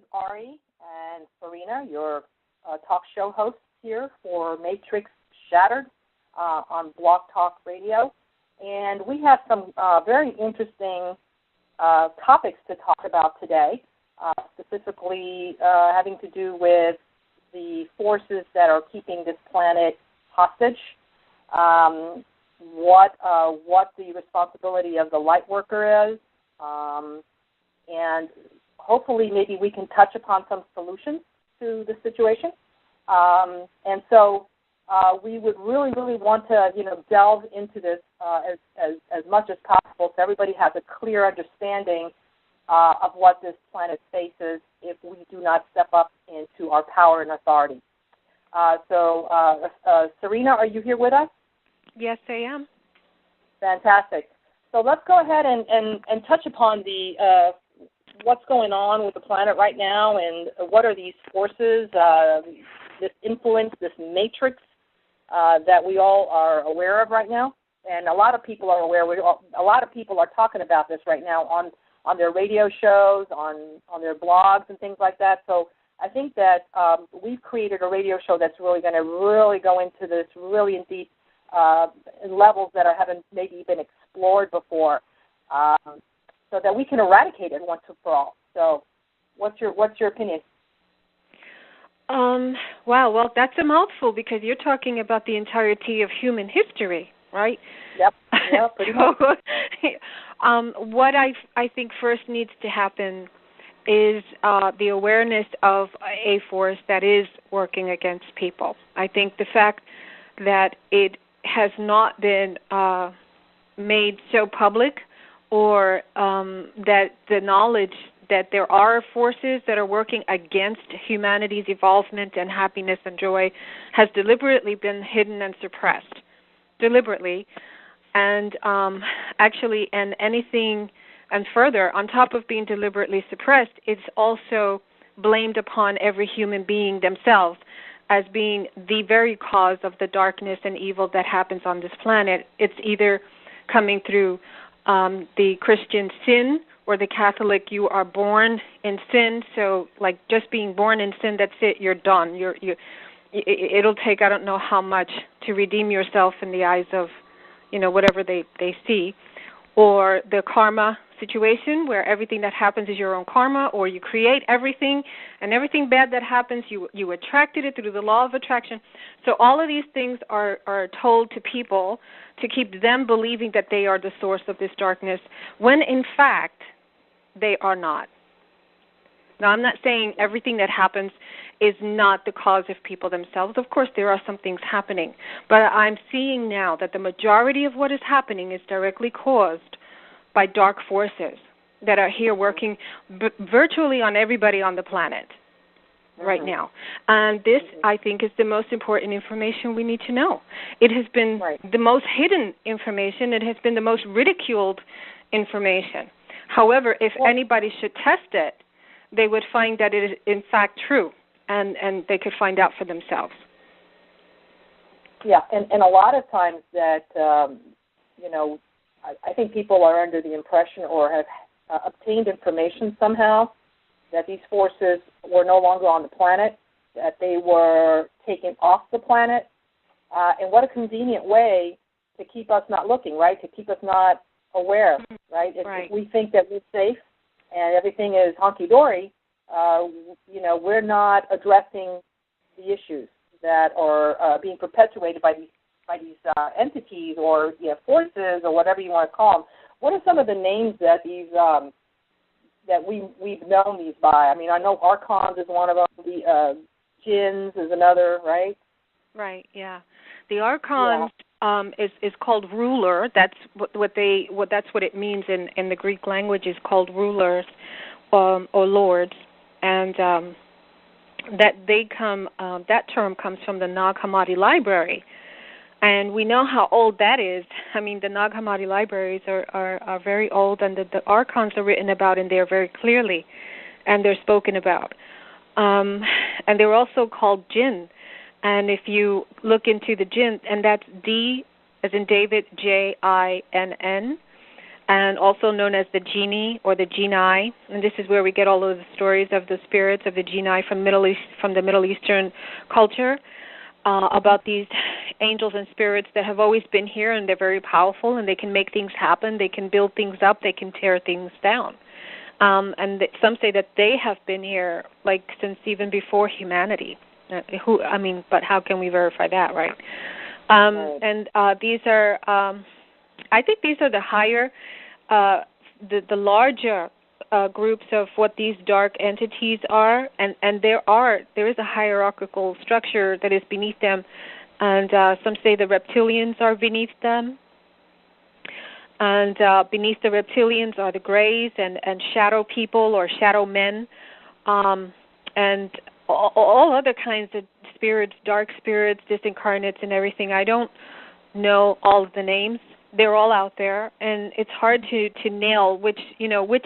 is Ari and Serena, your talk show hosts here for Matrix Shattered on Blog Talk Radio. And we have some very interesting topics to talk about today, specifically having to do with the forces that are keeping this planet hostage, what the responsibility of the light worker is, and hopefully maybe we can touch upon some solutions to the situation. And so we would really, really want to, delve into this as much as possible so everybody has a clear understanding of what this planet faces if we do not step up into our power and authority. Serena, are you here with us? Yes, I am. Fantastic. So let's go ahead and touch upon the what's going on with the planet right now and what are these forces, this influence, this matrix that we all are aware of right now. And a lot of people are aware. A lot of people are talking about this right now on their radio shows, on their blogs and things like that. So I think that we've created a radio show that's really going to really go into this really in deep in levels that haven't maybe been explored before, so that we can eradicate it once and for all. So what's your opinion? Wow, well, that's a mouthful because you're talking about the entirety of human history, right? Yep, pretty much. What I think first needs to happen is the awareness of a force that is working against people. I think the fact that it has not been made so public, or that the knowledge that there are forces that are working against humanity's evolvement and happiness and joy has deliberately been hidden and suppressed. Deliberately. And actually, and anything, and further, on top of being deliberately suppressed, it's also blamed upon every human being themselves as being the very cause of the darkness and evil that happens on this planet. It's either coming through the Christian sin or the Catholic, you are born in sin. So, like, just being born in sin, that's it. You're done. It'll take I don't know how much to redeem yourself in the eyes of, whatever they see. Or the karma situation where everything that happens is your own karma, or you create everything, and everything bad that happens, you attracted it through the law of attraction. So all of these things are told to people to keep them believing that they are the source of this darkness, when in fact they are not. Now, I'm not saying everything that happens is not the cause of people themselves. Of course, there are some things happening. But I'm seeing now that the majority of what is happening is directly caused by dark forces that are here working virtually on everybody on the planet right now. And this, I think, is the most important information we need to know. It has been the most hidden information. It has been the most ridiculed information. However, if anybody should test it, they would find that it is, in fact, true, and they could find out for themselves. Yeah, and a lot of times that, I think people are under the impression or have obtained information somehow that these forces were no longer on the planet, that they were taken off the planet, and what a convenient way to keep us not looking, right, to keep us not aware, right? If we think that we're safe and everything is hunky-dory, we're not addressing the issues that are being perpetuated by these entities or forces or whatever you want to call them. What are some of the names that these that we've known these by? I mean, I know archons is one of them. The jinns is another, right? Right. Yeah. The archons is called ruler. That's what it means in the Greek language, is called rulers or lords, and that term comes from the Nag Hammadi library. And we know how old that is. I mean, the Nag Hammadi libraries are very old, and the archons are written about in there very clearly, and they're spoken about. And they're also called jinn. And if you look into the jinn, and that's D as in David, Jinn, and also known as the genie or the genii. And this is where we get all of the stories of the spirits of the genii from the Middle Eastern culture, about these angels and spirits that have always been here, and they're very powerful, and they can make things happen. They can build things up. They can tear things down. Some say that they have been here like since even before humanity. But how can we verify that, right? And these are, I think these are the higher, the larger groups of what these dark entities are, and there is a hierarchical structure that is beneath them, and some say the reptilians are beneath them. And beneath the reptilians are the Greys and shadow people or shadow men, and all other kinds of spirits, dark spirits, disincarnates, and everything. I don't know all of the names. They're all out there, and it's hard to nail which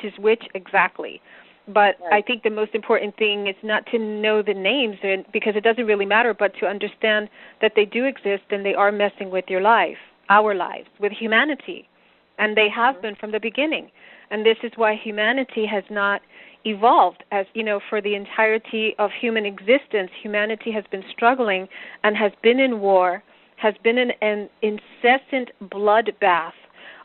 is which exactly. But right. I think the most important thing is not to know the names, because it doesn't really matter, but to understand that they do exist and they are messing with your life, our lives, with humanity. And they have been from the beginning. And this is why humanity has not evolved. As for the entirety of human existence, humanity has been struggling and has been in war, has been in an incessant bloodbath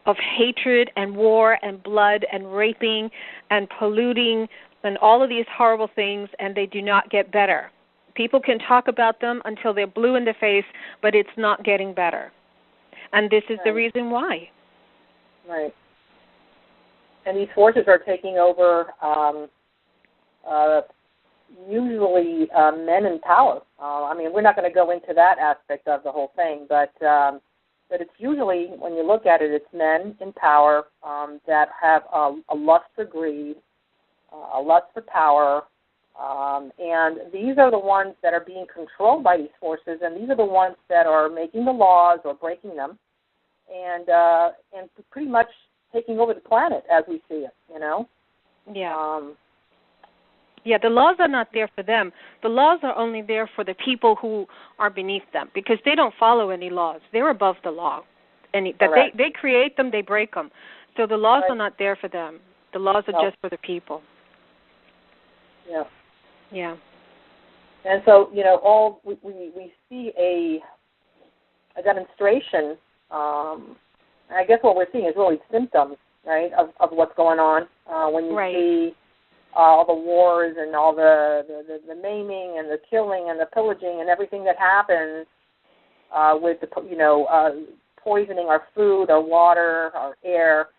of hatred and war and blood and raping and polluting and all of these horrible things, and they do not get better. People can talk about them until they're blue in the face, but it's not getting better. And this is the reason why. Right. And these forces are taking over usually men in power. We're not going to go into that aspect of the whole thing, but it's usually, when you look at it, it's men in power that have a lust for greed, a lust for power, and these are the ones that are being controlled by these forces, and these are the ones that are making the laws or breaking them, and pretty much taking over the planet as we see it, Yeah. The laws are not there for them. The laws are only there for the people who are beneath them, because they don't follow any laws. They're above the law. They create them, they break them. So the laws are not there for them. The laws are just for the people. Yeah. Yeah. And so, we see a demonstration. I guess what we're seeing is really symptoms, right, of what's going on when you see all the wars and all the maiming and the killing and the pillaging and everything that happens with poisoning our food, our water, our air,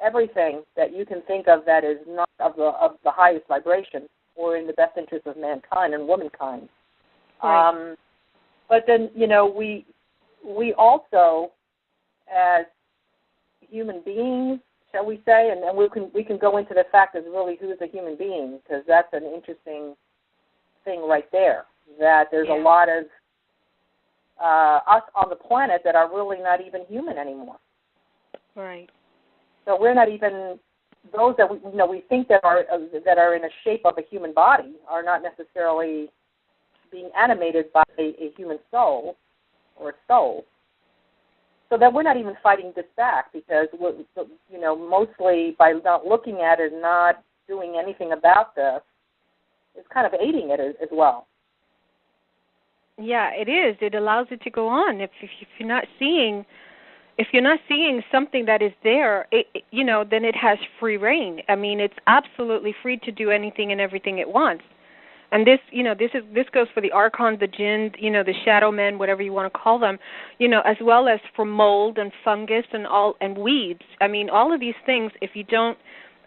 everything that you can think of that is not of the highest vibration or in the best interest of mankind and womankind. Right. But then we also, as human beings, shall we say, and we can go into the fact of really who is a human being, because that's an interesting thing right there, that there's a lot of us on the planet that are really not even human anymore. Right. So we're not even, those that we think that are in a shape of a human body are not necessarily being animated by a human soul or a soul. So that we're not even fighting this back, because mostly by not looking at it and not doing anything about this, it's kind of aiding it as well. Yeah, it is. It allows it to go on. If you're not seeing something that is there, then it has free reign. It's absolutely free to do anything and everything it wants. And this goes for the archon, the jinn, the shadow men, whatever you want to call them, as well as for mold and fungus and weeds. All of these things, if you don't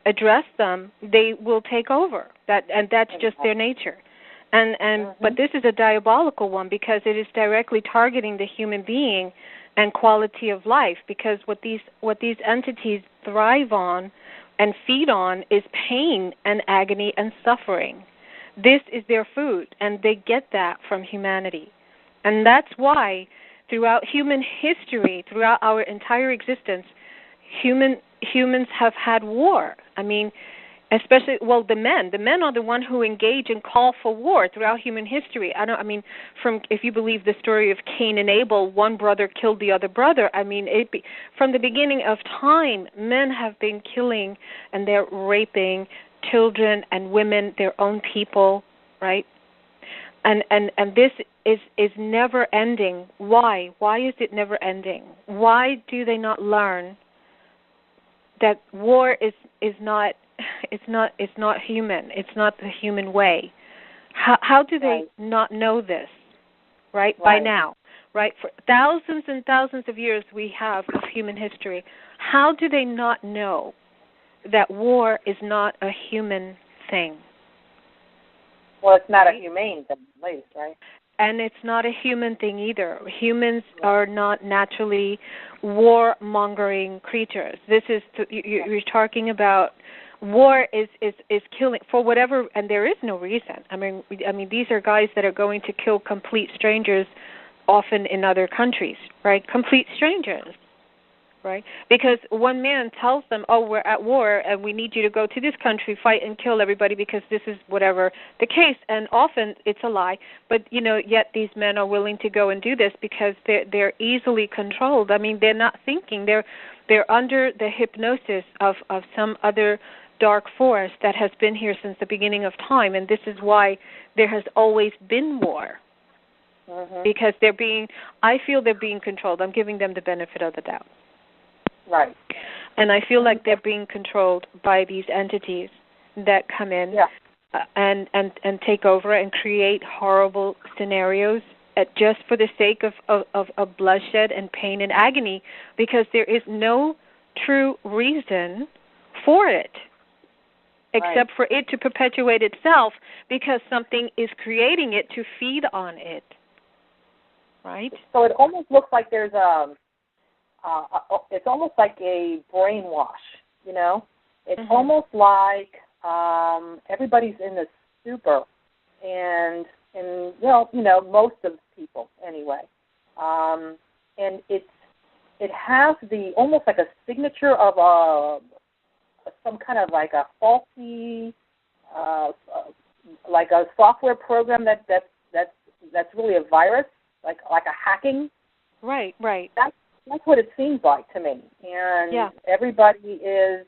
address them, they will take over. That's just their nature. But this is a diabolical one, because it is directly targeting the human being and quality of life, because what these entities thrive on and feed on is pain and agony and suffering. This is their food, and they get that from humanity. And that's why throughout human history, throughout our entire existence, humans have had war. Especially, well, the men. The men are the one who engage and call for war throughout human history. From if you believe the story of Cain and Abel, one brother killed the other brother. From the beginning of time, men have been killing and they're raping children and women, their own people, right? And this is never ending. Why? Why is it never ending? Why do they not learn that war is not human. It's not the human way. How do they not know this, right? By now, right? For thousands and thousands of years we have of human history. How do they not know that war is not a human thing? Well, it's not a humane thing, at least, right? And it's not a human thing either. Humans are not naturally war-mongering creatures. This is you're talking about war is killing for whatever, and there is no reason. I mean, these are guys that are going to kill complete strangers, often in other countries, right? Complete strangers, right? Because one man tells them, "Oh, we're at war, and we need you to go to this country, fight and kill everybody because this is whatever the case." And often it's a lie, but yet these men are willing to go and do this because they're easily controlled. I mean, they're not thinking; they're under the hypnosis of some other dark force that has been here since the beginning of time, and this is why there has always been war. Because I feel they're being controlled. I'm giving them the benefit of the doubt. Right. And I feel like they're being controlled by these entities that come in and take over and create horrible scenarios just for the sake of bloodshed and pain and agony, because there is no true reason for it except for it to perpetuate itself, because something is creating it to feed on it. Right? So it almost looks like there's it's almost like a brainwash, It's almost like everybody's in this stupor, and most of people anyway. And it has almost like a signature of some kind of like a faulty, like a software program that's really a virus, like a hacking. Right. That's what it seems like to me. And everybody is,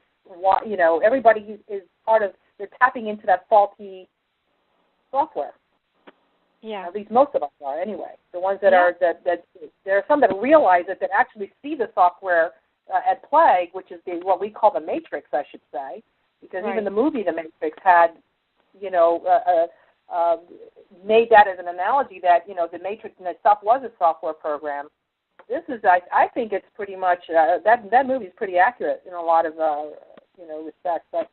everybody is part of, they're tapping into that faulty software. Yeah. At least most of us are anyway. The ones that are, that there are some that realize it, that actually see the software at play, which is what we call the Matrix, I should say, because even the movie The Matrix had, made that as an analogy that, the Matrix in itself was a software program. This is, I think it's pretty much, that movie is pretty accurate in a lot of, respects. But,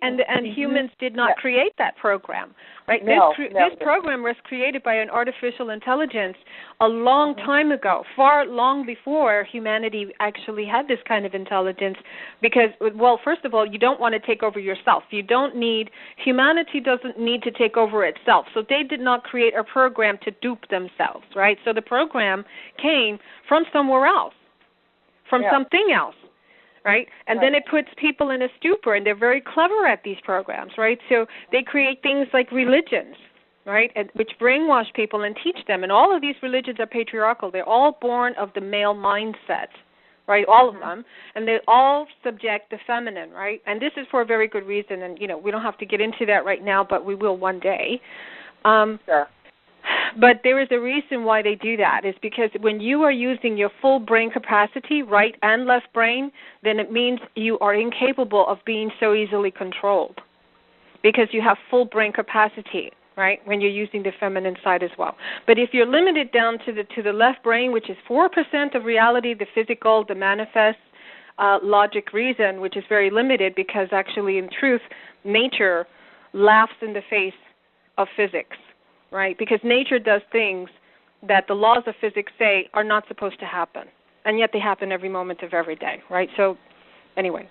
and humans did not create that program, right? This program was created by an artificial intelligence a long time ago, long before humanity actually had this kind of intelligence. Because, well, first of all, you don't want to take over yourself. Humanity doesn't need to take over itself. So they did not create a program to dupe themselves, right? So the program came from somewhere else, from something else. Right? And then it puts people in a stupor, and they're very clever at these programs, right? So they create things like religions, right, which brainwash people and teach them. And all of these religions are patriarchal. They're all born of the male mindset, right, all of them. And they all subject the feminine, right? And this is for a very good reason. And, we don't have to get into that right now, but we will one day. Sure. But there is a reason why they do that. Is because when you are using your full brain capacity, right and left brain, then it means you are incapable of being so easily controlled, because you have full brain capacity, right, when you're using the feminine side as well. But if you're limited down to the left brain, which is 4% of reality, the physical, the manifest, logic, reason, which is very limited, because actually in truth, nature laughs in the face of physics. Right, because nature does things that the laws of physics say are not supposed to happen, and yet they happen every moment of every day, right? So, anyway,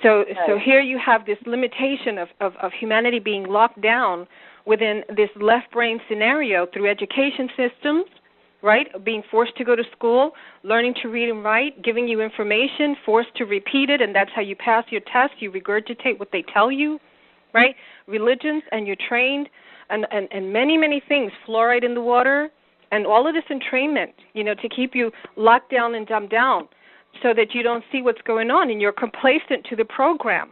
so here you have this limitation of humanity being locked down within this left brain scenario through education systems, right? Being forced to go to school, learning to read and write, giving you information, forced to repeat it, and that's how you pass your test. You regurgitate what they tell you, right? Religions, and you're trained, and many, many things, fluoride in the water, and all of this entrainment, to keep you locked down and dumbed down so that you don't see what's going on, and you're complacent to the program.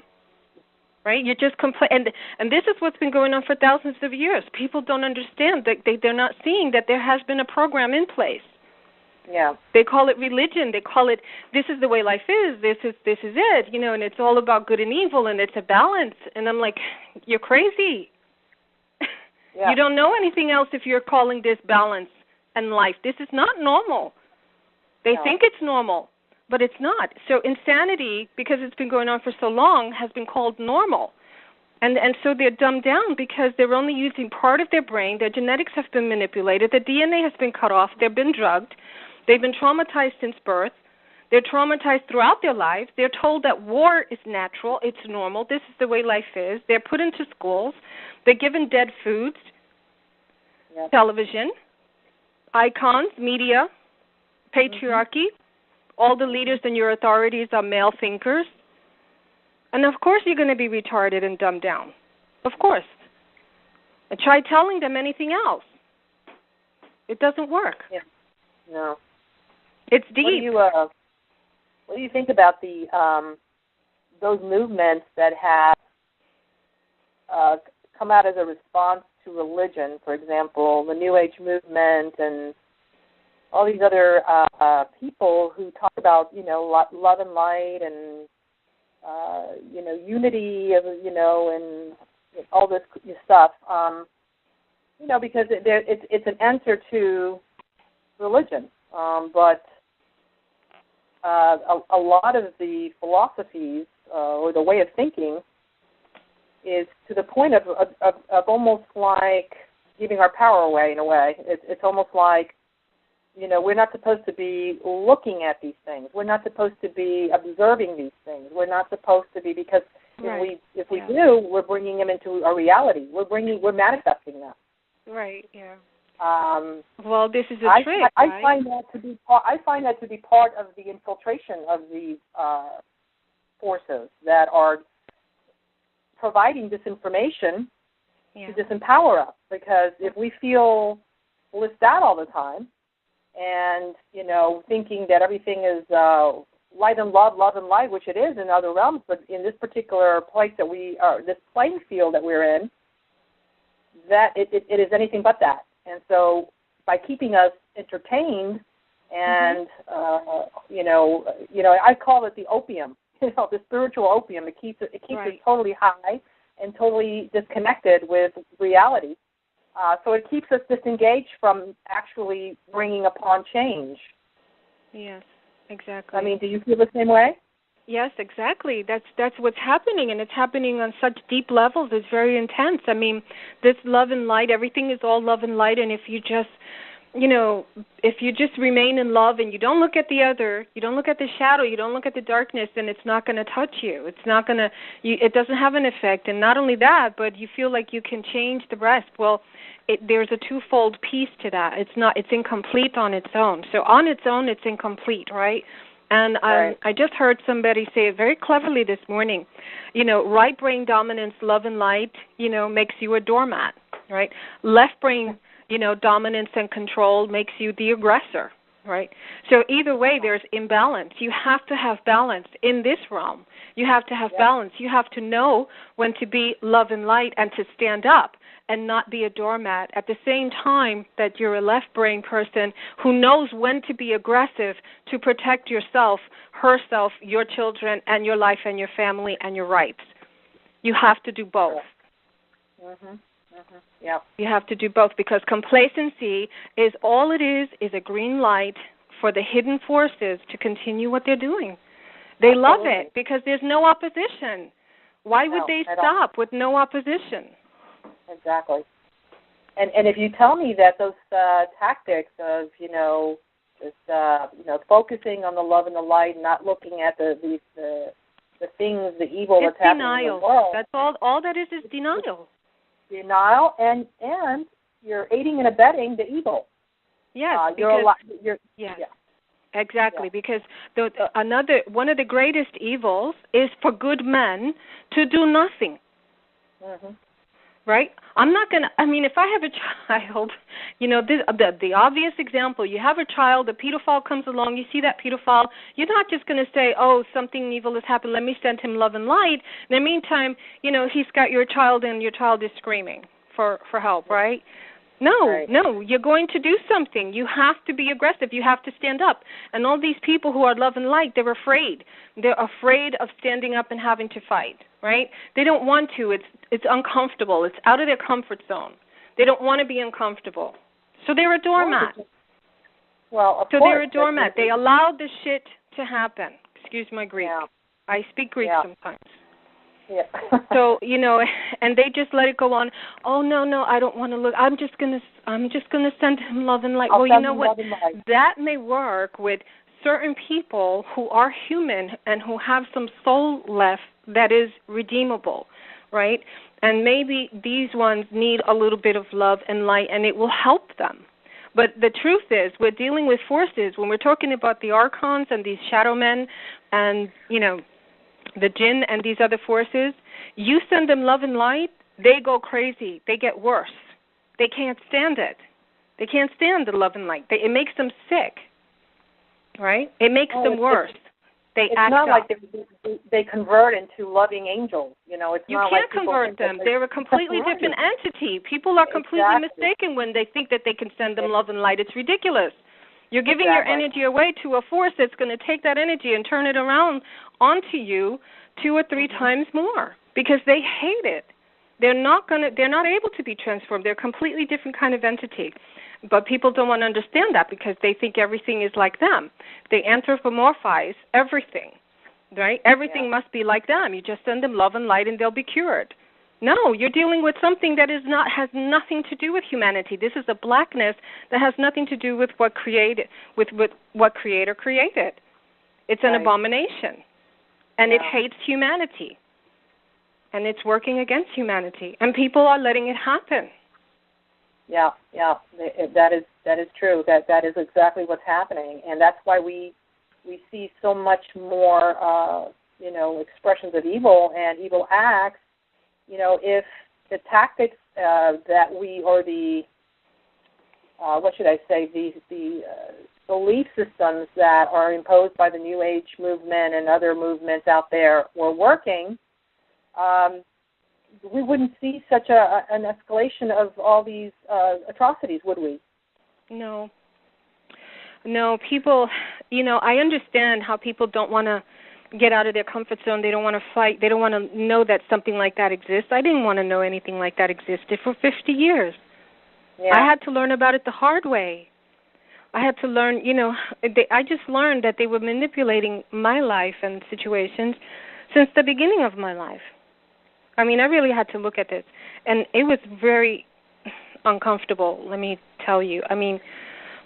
Right? You're just and this is what's been going on for thousands of years. People don't understand that they're not seeing that there has been a program in place. Yeah. They call it religion. They call it, this is the way life is. This is it. And it's all about good and evil, and it's a balance. And I'm like, you're crazy. Yeah. You don't know anything else if you're calling this balance and life. This is not normal. They think it's normal. But it's not. So insanity, because it's been going on for so long, has been called normal. And so they're dumbed down because they're only using part of their brain. Their genetics have been manipulated. Their DNA has been cut off. They've been drugged. They've been traumatized since birth. They're traumatized throughout their lives. They're told that war is natural. It's normal. This is the way life is. They're put into schools. They're given dead foods, television, icons, media, patriarchy. All the leaders and your authorities are male thinkers. And of course you're going to be retarded and dumbed down. Of course. And try telling them anything else. It doesn't work. Yeah. No. It's deep. What do you think about those movements that have come out as a response to religion? For example, the New Age movement and all these other people who talk about, love and light and, unity, and all this stuff, because it's an answer to religion. But a lot of the philosophies or the way of thinking is to the point of almost like giving our power away in a way. It's almost like, we're not supposed to be looking at these things. We're not supposed to be observing these things. We're not supposed to be, because if we do, we're bringing them into our reality. We're manifesting them. Right. Yeah. Well, this is a trick. I find that to be part of the infiltration of these forces that are providing this information to disempower us. Because if we feel blissed out all the time, and, thinking that everything is light and love and light, which it is in other realms, but in this particular place that we are, this playing field that we're in, that it is anything but that. And so by keeping us entertained and, I call it the opium, the spiritual opium. It keeps us totally high and totally disconnected with reality. So it keeps us disengaged from actually bringing upon change. Yes, exactly. I mean, do you feel the same way? Yes, exactly. That's what's happening, and it's happening on such deep levels. It's very intense. I mean, this love and light, everything is all love and light, and if you just remain in love and you don't look at the other, you don't look at the shadow, you don't look at the darkness, then it's not going to touch you. It's not going to, it doesn't have an effect. And not only that, but you feel like you can change the rest. Well, there's a twofold piece to that. It's incomplete on its own. So on its own, it's incomplete, right? And I just heard somebody say it very cleverly this morning. Right brain dominance, love and light, makes you a doormat, right? Left brain dominance and control makes you the aggressor, right? So either way, there's imbalance. You have to have balance in this realm. You have to have balance. You have to know when to be love and light and to stand up and not be a doormat at the same time that you're a left brain person who knows when to be aggressive to protect yourself, herself, your children, and your life and your family and your rights. You have to do both. Yeah. You have to do both, because complacency is all it is a green light for the hidden forces to continue what they're doing. They love it because there's no opposition. Why would they stop with no opposition? Exactly. And if you tell me that those tactics of focusing on the love and the light, not looking at the things, the evil that's happening in the world. That's all that is denial. Denial, and you're aiding and abetting the evil. Yes. Yeah. Exactly, because one of the greatest evils is for good men to do nothing. Mm-hmm. Right? I'm not going to, if I have a child, the obvious example, you have a child, a pedophile comes along, you see that pedophile, you're not just going to say, oh, something evil has happened, let me send him love and light. In the meantime, he's got your child and your child is screaming for help, right? No, you're going to do something. You have to be aggressive. You have to stand up. And all these people who are love and light, they're afraid. They're afraid of standing up and having to fight, right? They don't want to. It's uncomfortable. It's out of their comfort zone. They don't want to be uncomfortable. So they're a doormat. Well, of course. They're a doormat. They allowed the shit to happen. Excuse my Greek. Yeah. I speak Greek sometimes. Yeah. So, and they just let it go on. Oh, no, I don't want to look. I'm just gonna send him love and light. Well, you know what? That may work with certain people who are human and who have some soul left that is redeemable, right? And maybe these ones need a little bit of love and light, and it will help them. But the truth is, we're dealing with forces. When we're talking about the archons and these shadow men and, the jinn and these other forces, you send them love and light, they go crazy. They get worse. They can't stand it. They can't stand the love and light. It makes them sick, right? It makes them worse. It's not like they convert into loving angels. You can't convert them. They're a completely different entity. People are completely mistaken when they think that they can send them love and light. It's ridiculous. You're giving your energy away to a force that's going to take that energy and turn it around onto you 2 or 3 times more because they hate it. They're not able to be transformed. They're a completely different kind of entity. But people don't want to understand that because they think everything is like them. They anthropomorphize everything, right? Everything must be like them. You just send them love and light and they'll be cured. No, you're dealing with something that has nothing to do with humanity. This is a blackness that has nothing to do with what Creator created. It's an abomination, and it hates humanity, and it's working against humanity, and people are letting it happen. Yeah, that is true. That is exactly what's happening, and that's why we see so much more, expressions of evil and evil acts. If the tactics that we, or the, the belief systems that are imposed by the New Age movement and other movements out there were working, we wouldn't see such an escalation of all these atrocities, would we? No, people, I understand how people don't want to get out of their comfort zone. They don't want to fight. They don't want to know that something like that exists. I didn't want to know anything like that existed for 50 years. Yeah. I had to learn about it the hard way. I had to learn, I just learned that they were manipulating my life and situations since the beginning of my life. I really had to look at this. And it was very uncomfortable, let me tell you.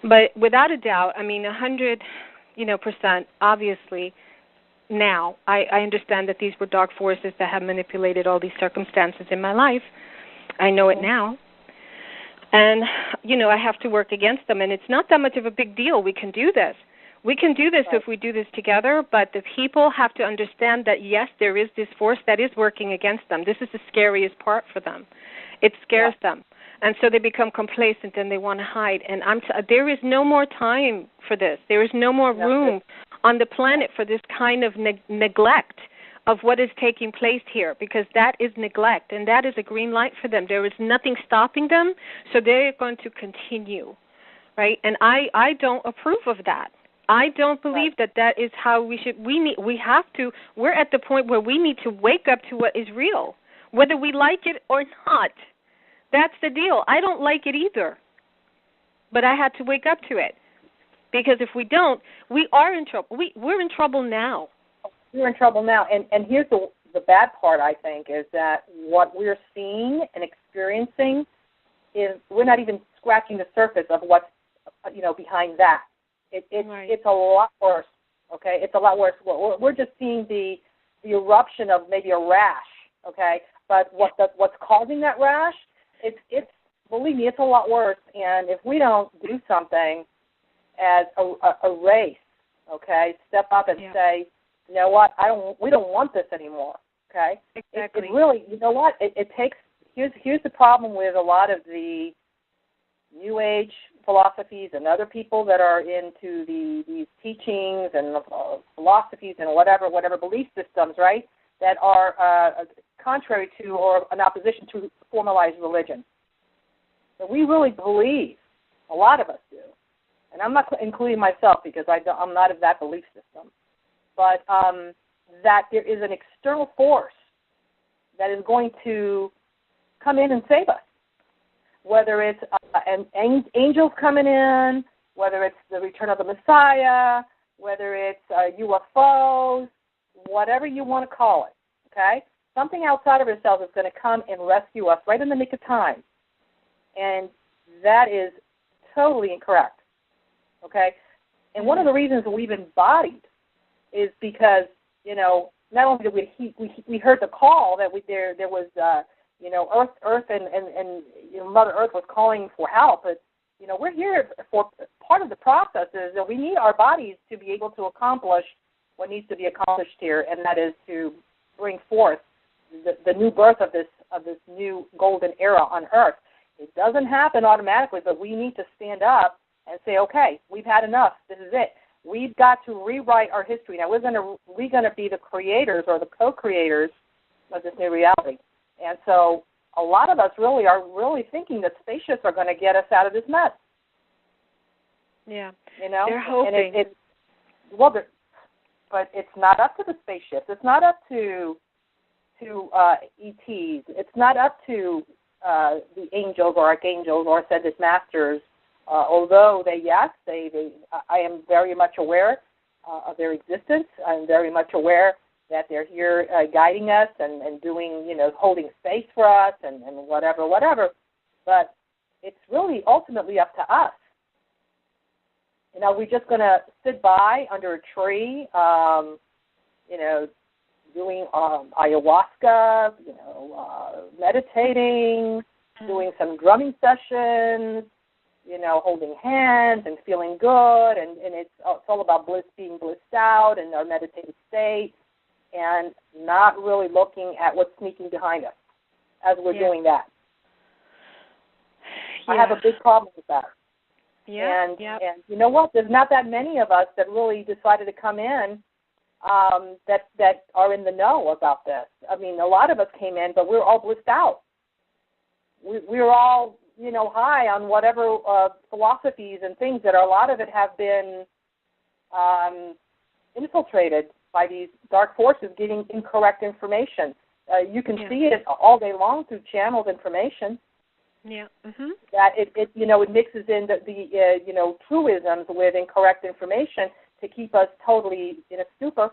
But without a doubt, 100%, obviously, now, I understand that these were dark forces that have manipulated all these circumstances in my life. I know it now. And, I have to work against them. And it's not that much of a big deal. We can do this. We can do this if we do this together, but the people have to understand that, yes, there is this force that is working against them. This is the scariest part for them. It scares them. And so they become complacent and they want to hide. And there is no more time for this. There is no more room on the planet for this kind of neglect of what is taking place here, because that is neglect, and that is a green light for them. There is nothing stopping them, so they're going to continue, right? And I don't approve of that. I don't believe that is how we should. We're at the point where we need to wake up to what is real, whether we like it or not. That's the deal. I don't like it either, but I had to wake up to it. Because if we don't, we are in trouble. We're in trouble now. We're in trouble now. And here's the bad part, I think, is that what we're seeing and experiencing is we're not even scratching the surface of what's, behind that. It's a lot worse, okay? It's a lot worse. We're just seeing the eruption of maybe a rash, okay? But what's causing that rash, it's believe me, it's a lot worse. And if we don't do something as a race, okay, step up and say, you know what, we don't want this anymore, okay? Exactly. It really, you know what, it takes, here's the problem with a lot of the New Age philosophies and other people that are into these teachings and philosophies and whatever belief systems, right, that are contrary to or in opposition to formalized religion. So we really believe, a lot of us do, and I'm not including myself because I'm not of that belief system, but that there is an external force that is going to come in and save us, whether it's angels coming in, whether it's the return of the Messiah, whether it's UFOs, whatever you want to call it, okay? Something outside of ourselves is going to come and rescue us right in the nick of time. And that is totally incorrect, okay? And one of the reasons we've embodied is because, you know, not only did we heard the call that there was, you know, Earth and you know, Mother Earth was calling for help, but, you know, we're here for part of the process is that we need our bodies to be able to accomplish what needs to be accomplished here, and that is to bring forth the new birth of this new golden era on Earth. It doesn't happen automatically, but we need to stand up and say, okay, we've had enough. This is it. We've got to rewrite our history. Now we're going to be the creators or the co-creators of this new reality. And so a lot of us really are thinking that spaceships are going to get us out of this mess. Yeah. You know? They're hoping. But it's not up to the spaceships. It's not up to ETs. It's not up to the angels or archangels or ascended masters. Although I am very much aware of their existence. I'm very much aware that they're here guiding us and doing, you know, holding space for us and whatever. But it's really ultimately up to us. You know, we're just going to sit by under a tree, you know, doing ayahuasca, you know, meditating, doing some drumming sessions, you know, holding hands and feeling good, and it's all about being blissed out in our meditative state, and not really looking at what's sneaking behind us as we're doing that. I have a big problem with that. Yeah. And you know what? There's not that many of us that really decided to come in that are in the know about this. I mean, a lot of us came in, but we're all blissed out. We're all, you know, high on whatever philosophies and things that a lot of it have been infiltrated by these dark forces getting incorrect information. You can see it all day long through channeled information. Yeah. Mm-hmm. That it you know, it mixes in the you know, truisms with incorrect information to keep us totally in a stupor.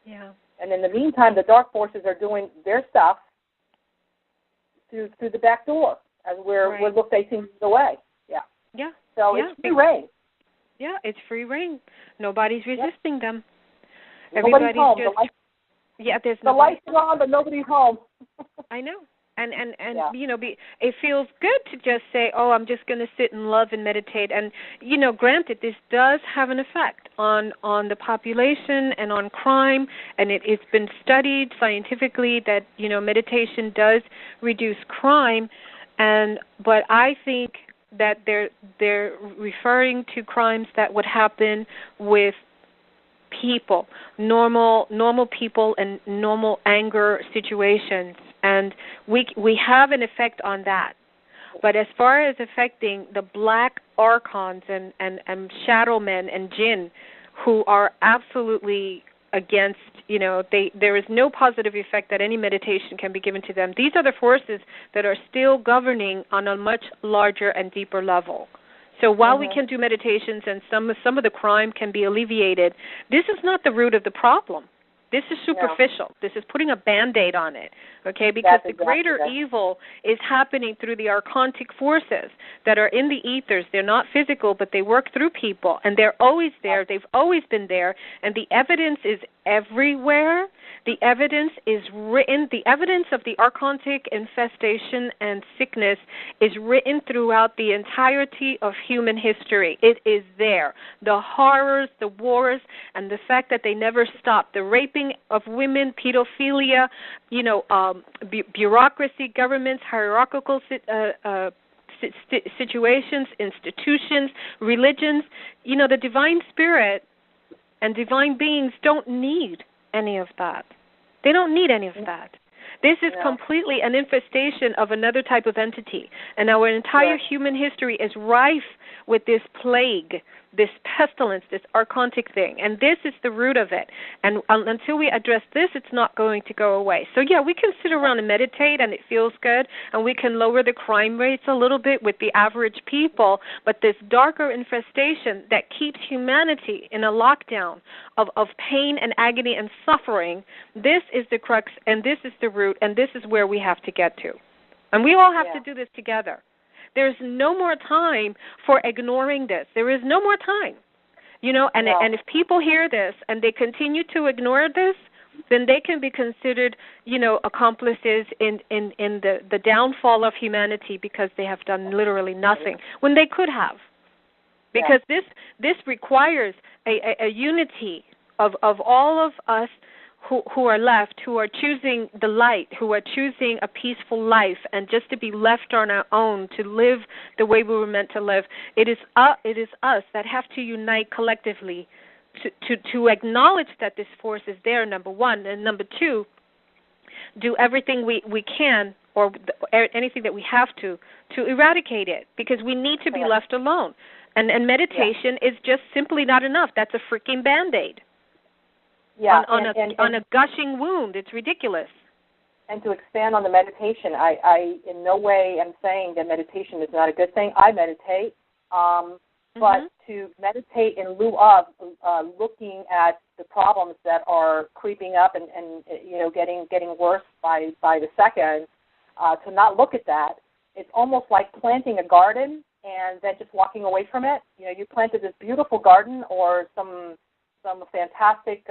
Yeah. And in the meantime, the dark forces are doing their stuff through the back door as we're facing the way. Yeah. Yeah. So it's free reign. Yeah, it's free reign. Nobody's resisting them. Nobody's home. There's the lights are on, but nobody's home. I know. And you know, it feels good to just say, oh, I'm just going to sit and love and meditate. And, you know, granted, this does have an effect on the population and on crime, and it's been studied scientifically that, you know, meditation does reduce crime. But I think that they're referring to crimes that would happen with people, normal people and normal anger situations. And we have an effect on that. But as far as affecting the black archons and shadow men and jinn, who are absolutely against, you know, there is no positive effect that any meditation can be given to them. These are the forces that are still governing on a much larger and deeper level. So while we can do meditations and some of the crime can be alleviated, this is not the root of the problem. This is superficial. No. This is putting a Band-Aid on it, okay? Because the greater evil is happening through the archontic forces that are in the ethers. They're not physical, but they work through people, and they're always there. They've always been there, and the evidence is everywhere. The evidence is written. The evidence of the archontic infestation and sickness is written throughout the entirety of human history. It is there. The horrors, the wars, and the fact that they never stop. The raping of women, pedophilia, bureaucracy, governments, hierarchical situations, institutions, religions. The divine spirit and divine beings don't need any of that. They don't need any of that. This is completely an infestation of another type of entity. And our entire human history is rife with this plague, this pestilence, this archontic thing. And this is the root of it. And until we address this, it's not going to go away. So, we can sit around and meditate, and it feels good, and we can lower the crime rates a little bit with the average people. But this darker infestation that keeps humanity in a lockdown of pain and agony and suffering, this is the crux, and this is the root, and this is where we have to get to. And we all have to do this together. There's no more time for ignoring this. There is no more time. And if people hear this and they continue to ignore this, then they can be considered, accomplices in the downfall of humanity because they have done literally nothing when they could have. Because this requires a unity of all of us who are left, who are choosing the light, who are choosing a peaceful life, and just to be left on our own, to live the way we were meant to live. It is us that have to unite collectively to acknowledge that this force is there, number one, and number two, do everything we can or anything that we have to eradicate it, because we need to be left alone. And meditation is just simply not enough. That's a freaking Band-Aid. On a gushing wound. It's ridiculous. And to expand on the meditation, I in no way am saying that meditation is not a good thing. I meditate, but to meditate in lieu of looking at the problems that are creeping up and getting worse by the second, to not look at that, it's almost like planting a garden and then just walking away from it. You planted this beautiful garden or some fantastic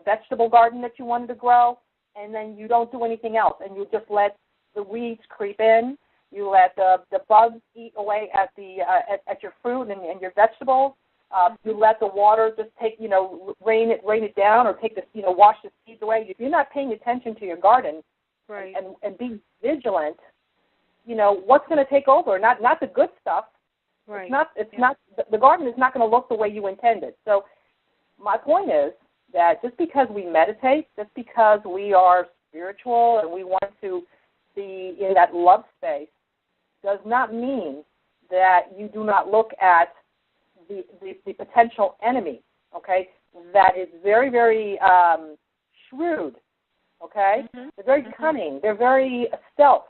vegetable garden that you wanted to grow, and then you don't do anything else, and you just let the weeds creep in. You let the bugs eat away at your fruit and your vegetables. You let the water just rain it down, or wash the seeds away. If you're not paying attention to your garden, and being vigilant, what's going to take over? Not the good stuff. Right. It's not. The garden is not going to look the way you intended. So my point is that just because we meditate, just because we are spiritual and we want to be in that love space, does not mean that you do not look at the potential enemy, okay, that is very, very shrewd, okay? They're very cunning. They're very stealth.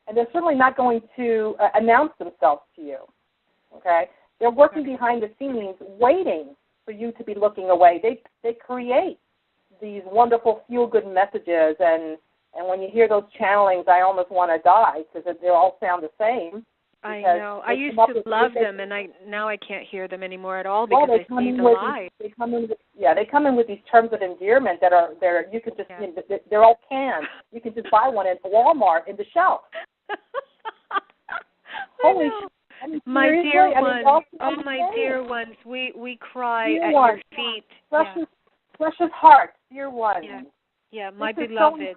And they're certainly not going to announce themselves to you, okay? They're working behind the scenes waiting for you to be looking away. They create these wonderful feel-good messages, and when you hear those channelings, I almost want to die because they all sound the same. I know. I used to love them, and now I can't hear them anymore at all because I see the lie. They come in with these terms of endearment that are there. You could just they're all canned. You can just buy one at Walmart in the shelf. Holy shit. My dear ones, my dear ones, we cry at your feet. Precious heart, dear ones. Yeah, my beloved.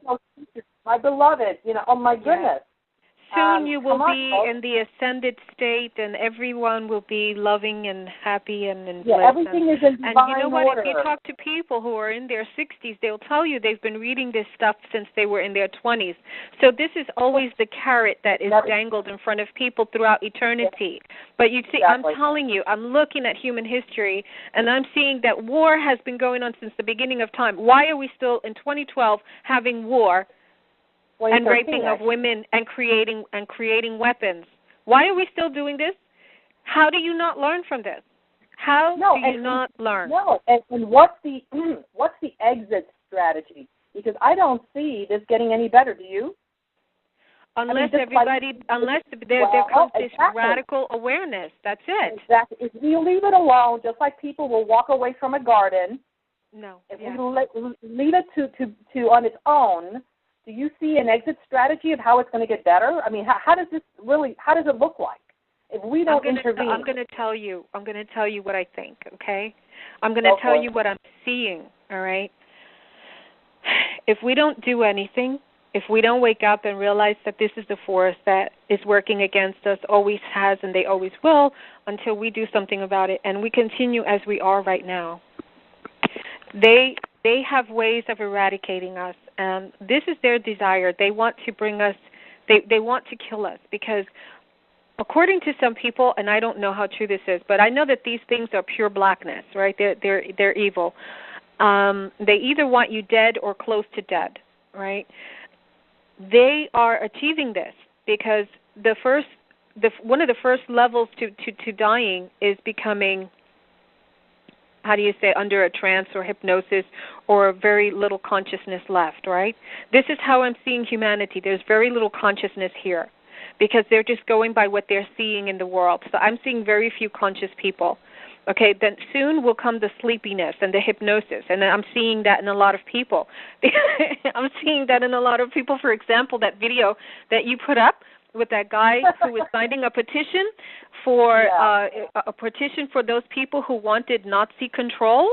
My beloved, oh my goodness. Soon you will be in the ascended state, and everyone will be loving and happy and in bliss. Everything is in divine order. And you know what? If you talk to people who are in their 60s, they'll tell you they've been reading this stuff since they were in their 20s. So this is always the carrot that is dangled in front of people throughout eternity. But you see, I'm telling you, I'm looking at human history, and I'm seeing that war has been going on since the beginning of time. Why are we still in 2012 having war and raping of women and creating weapons? Why are we still doing this? How do you not learn from this? How do you not learn? No, and what's the exit strategy? Because I don't see this getting any better. Do you? Unless there comes this radical awareness. That's it. Exactly. If we leave it alone, just like people will walk away from a garden. No. If we leave it to on its own, do you see an exit strategy of how it's going to get better? I mean, how does it look like if we don't intervene? I'm going to tell you what I think, okay? I'm going to tell you what I'm seeing, all right? If we don't do anything, if we don't wake up and realize that this is the force that is working against us, always has and they always will, until we do something about it, and we continue as we are right now, they have ways of eradicating us, and this is their desire. They want to bring us, they want to kill us, because according to some people, and I don't know how true this is, but I know that these things are pure blackness, right? They're evil. They either want you dead or close to dead, right? They are achieving this because one of the first levels to dying is becoming, how do you say, under a trance or hypnosis or very little consciousness left, right? This is how I'm seeing humanity. There's very little consciousness here because they're just going by what they're seeing in the world. So I'm seeing very few conscious people. Okay, then soon will come the sleepiness and the hypnosis, and I'm seeing that in a lot of people. I'm seeing that in a lot of people. For example, that video that you put up with that guy who was signing a petition for a petition for those people who wanted Nazi control.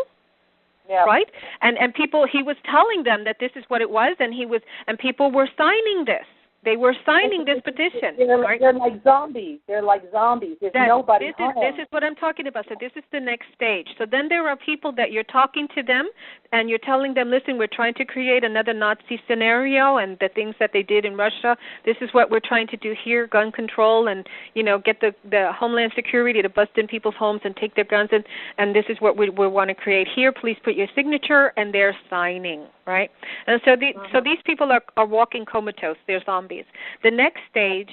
Yeah. Right? And people, he was telling them that this is what it was, and people were signing this. They were signing this petition. They're like zombies. There's nobody home. This is what I'm talking about. So this is the next stage. So then there are people that you're talking to them, and you're telling them, listen, we're trying to create another Nazi scenario, and the things that they did in Russia, this is what we're trying to do here, gun control, and, get the Homeland Security to bust in people's homes and take their guns, and this is what we want to create here. Please put your signature, and they're signing, right? And so these people are walking comatose. They're zombies. The next stage,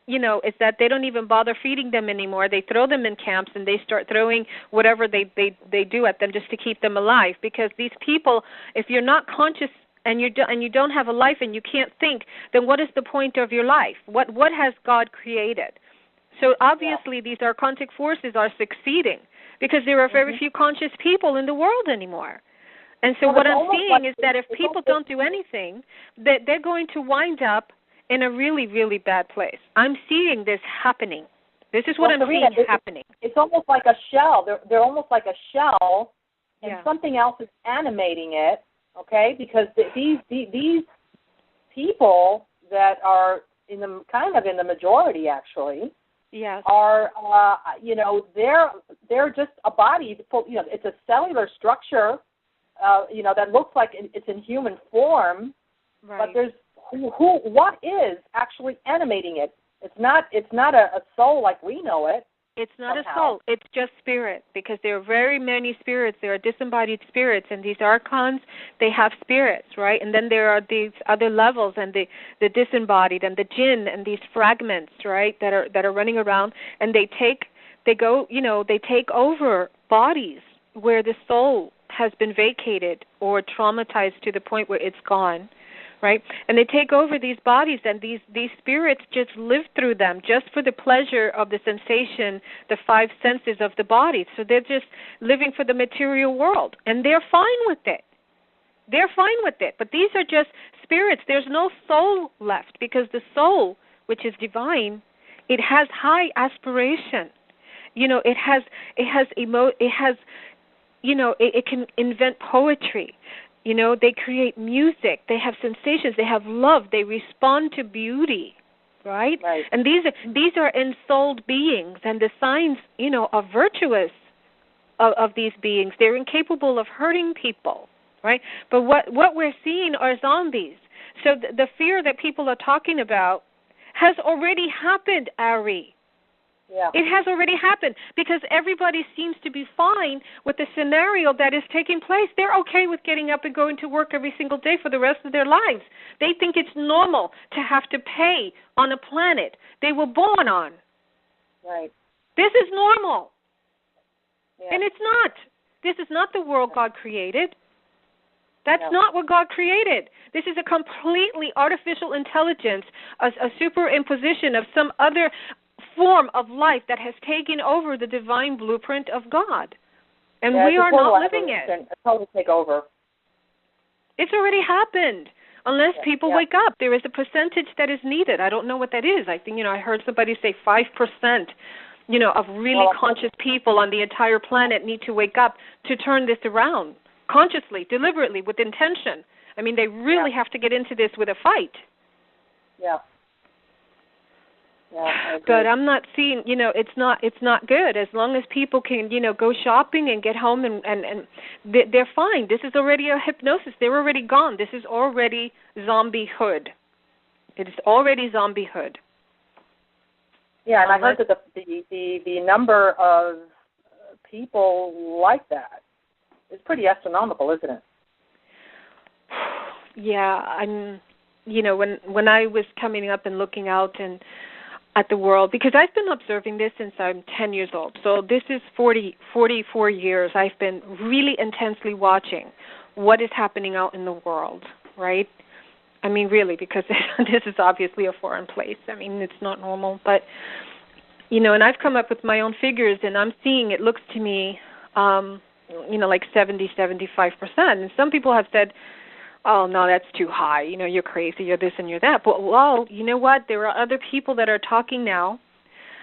is that they don't even bother feeding them anymore. They throw them in camps and they start throwing whatever they do at them just to keep them alive. Because these people, if you're not conscious and you don't have a life and you can't think, then what is the point of your life? What has God created? So obviously these archontic forces are succeeding because there are very few conscious people in the world anymore. And so what I'm seeing is that if people don't do anything, that they're going to wind up in a really, really bad place. I'm seeing this happening. This is what I'm seeing happening. It's almost like a shell. They're almost like a shell, and something else is animating it, okay? Because these people that are in the majority, actually, are, they're just a body. It's a cellular structure, that looks like it's in human form, but there's what is actually animating it? It's not a soul like we know it. It's not a soul. It's just spirit, because there are very many spirits. There are disembodied spirits, and these archons, they have spirits, right? And then there are these other levels, and the disembodied, and the jinn, and these fragments, right, that are running around, and they take over bodies where the soul has been vacated or traumatized to the point where it's gone. Right? And they take over these bodies, and these spirits just live through them just for the pleasure of the sensation, the five senses of the body. So they're just living for the material world, and they're fine with it. They're fine with it. But these are just spirits. There's no soul left, because the soul, which is divine, it has high aspiration. It can invent poetry. They create music, they have sensations, they have love, they respond to beauty, right? And these are ensouled beings, and the signs, are virtuous of these beings. They're incapable of hurting people, right? But what we're seeing are zombies. So the fear that people are talking about has already happened, Ari. Yeah. It has already happened, because everybody seems to be fine with the scenario that is taking place. They're okay with getting up and going to work every single day for the rest of their lives. They think it's normal to have to pay on a planet they were born on. Right. This is normal. Yeah. And it's not. This is not the world God created. That's not what God created. This is a completely artificial intelligence, a superimposition of some other form of life that has taken over the divine blueprint of God. And we are not living it. A total takeover. It's already happened. Unless people wake up, there is a percentage that is needed. I don't know what that is. I think, I heard somebody say 5%, of really conscious people on the entire planet need to wake up to turn this around. Consciously, deliberately, with intention. I mean, they really have to get into this with a fight. Yeah. Yeah, I agree. But I'm not seeing, it's not good. As long as people can, go shopping and get home and they're fine. This is already a hypnosis. They're already gone. This is already zombiehood. It is already zombiehood. Yeah, and I heard that the number of people like that is pretty astronomical, isn't it? Yeah, when I was coming up and looking out and at the world, because I've been observing this since I'm 10 years old. So this is 44 years. I've been really intensely watching what is happening out in the world, right? I mean, really, because this is obviously a foreign place. I mean, it's not normal. But, and I've come up with my own figures, and I'm seeing it looks to me, like 70, 75%. And some people have said, oh, no, that's too high. You're crazy, you're this and you're that. But, well, you know what? There are other people that are talking now,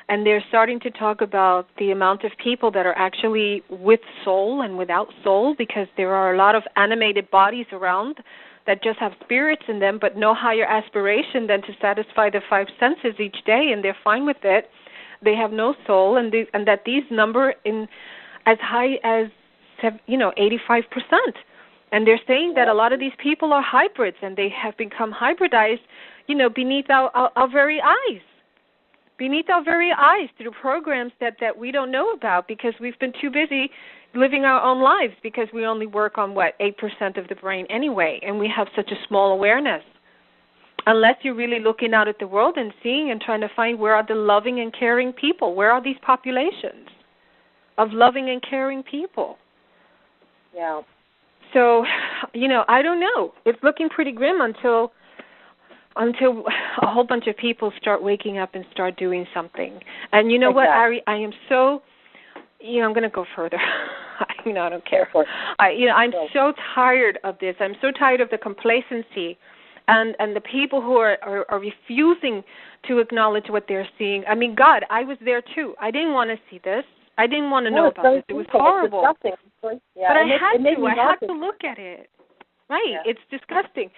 and they're starting to talk about the amount of people that are actually with soul and without soul, because there are a lot of animated bodies around that just have spirits in them, but no higher aspiration than to satisfy the five senses each day, and they're fine with it. They have no soul, and that these number in as high as 85%. And they're saying that a lot of these people are hybrids, and they have become hybridized, beneath our very eyes. Beneath our very eyes through programs that we don't know about because we've been too busy living our own lives because we only work on, 8% of the brain anyway, and we have such a small awareness. Unless you're really looking out at the world and seeing and trying to find where are the loving and caring people, where are these populations of loving and caring people? Yeah. So, I don't know. It's looking pretty grim until a whole bunch of people start waking up and start doing something. And you know what, Ari? I am so, I'm going to go further. I don't care. I'm so tired of this. I'm so tired of the complacency and the people who are refusing to acknowledge what they're seeing. I mean, God, I was there too. I didn't want to see this. I didn't want to know about this. It was horrible. It's disgusting. Yeah, but I had to look at it. Right. Yeah. It's disgusting.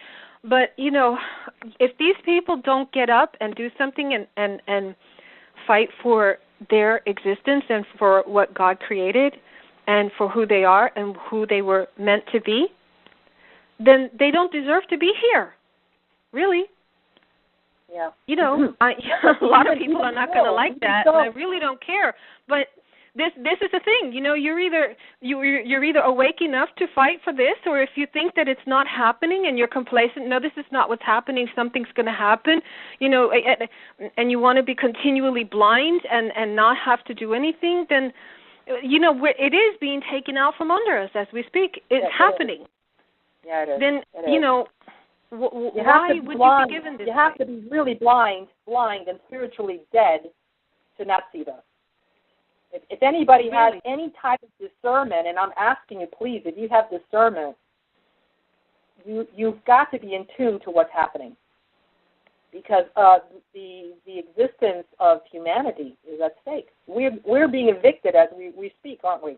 But, if these people don't get up and do something and fight for their existence and for what God created and for who they are and who they were meant to be, then they don't deserve to be here. Really. Yeah. A lot of people are not going to like that, and I really don't care. But this is the thing, you're either awake enough to fight for this, or if you think that it's not happening and you're complacent, no, this is not what's happening, something's going to happen, and you want to be continually blind and not have to do anything, then, it is being taken out from under us as we speak. It's happening. Yeah, it is. Then, why would you be given this? You have to be really blind and spiritually dead to not see this. If anybody has any type of discernment, and I'm asking you, please, if you have discernment, you've got to be in tune to what's happening, because the existence of humanity is at stake. We're being evicted as we speak, aren't we?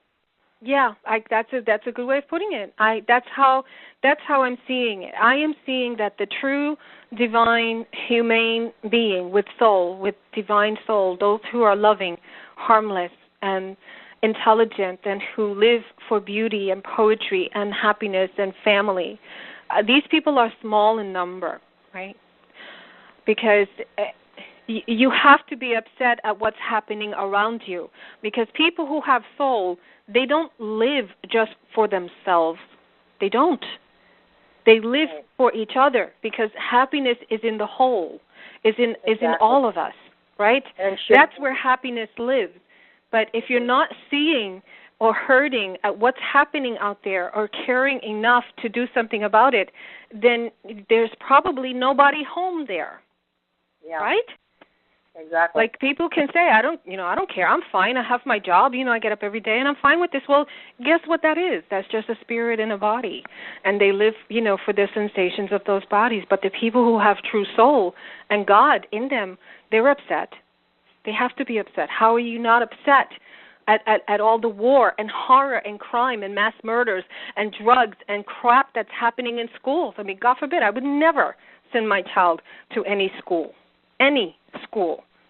Yeah, that's a good way of putting it. That's how I'm seeing it. I am seeing that the true divine humane being with soul, with divine soul, those who are loving, harmless, and intelligent, and who live for beauty and poetry and happiness and family, these people are small in number, right? Because you have to be upset at what's happening around you, because people who have soul, they don't live just for themselves. They don't. They live for each other, because happiness is in the whole, is in all of us, right? That's where happiness lives. But if you're not seeing or hurting at what's happening out there or caring enough to do something about it, then there's probably nobody home there. Yeah. Right? Exactly. Like people can say, I don't care. I'm fine. I have my job. I get up every day and I'm fine with this. Well, guess what that is? That's just a spirit in a body. And they live, for the sensations of those bodies. But the people who have true soul and God in them, they're upset. They have to be upset. How are you not upset at all the war and horror and crime and mass murders and drugs and crap that's happening in schools? I mean, God forbid, I would never send my child to any school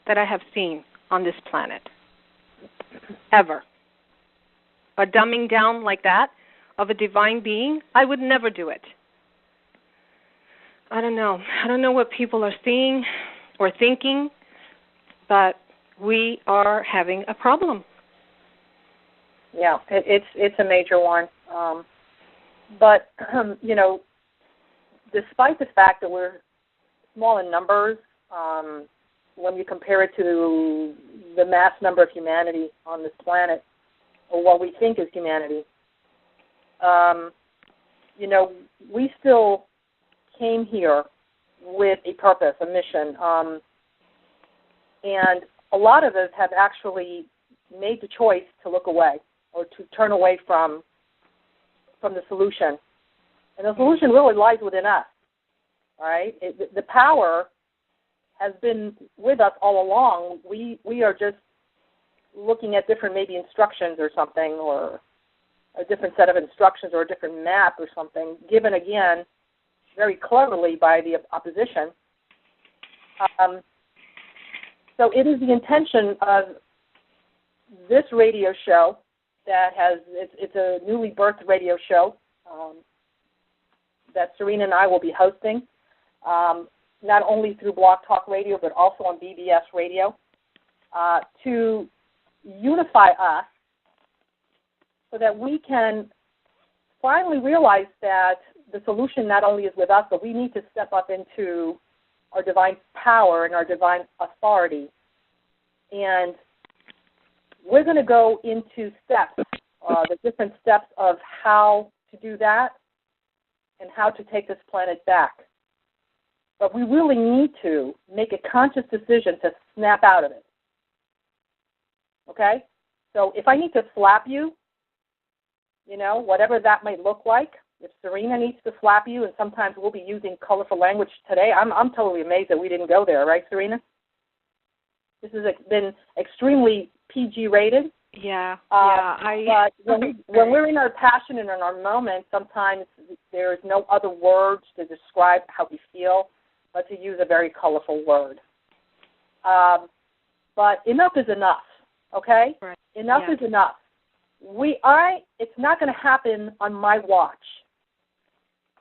that I have seen on this planet, ever. A dumbing down like that of a divine being, I would never do it. I don't know. I don't know what people are seeing or thinking, but we are having a problem. Yeah, it's a major one. But, despite the fact that we're small in numbers, when you compare it to the mass number of humanity on this planet, or what we think is humanity, we still came here with a purpose, a mission. And a lot of us have actually made the choice to look away or to turn away from the solution. And the solution really lies within us, all right? The power has been with us all along. We are just looking at different maybe instructions or something, or a different set of instructions or a different map or something, given again very cleverly by the opposition. So it is the intention of this radio show that it's a newly birthed radio show that Serena and I will be hosting, not only through Blog Talk Radio, but also on BBS Radio, to unify us so that we can finally realize that the solution not only is with us, but we need to step up into our divine power and our divine authority. And we're going to go into steps, the different steps of how to do that and how to take this planet back. But we really need to make a conscious decision to snap out of it. Okay? So if I need to slap you, whatever that might look like, if Serena needs to slap you, and sometimes we'll be using colorful language today, I'm totally amazed that we didn't go there, right, Serena? This has been extremely PG rated. Yeah. But when we're in our passion and in our moment, sometimes there is no other words to describe how we feel but to use a very colorful word. But enough is enough, okay? Right. Enough is enough. It's not going to happen on my watch,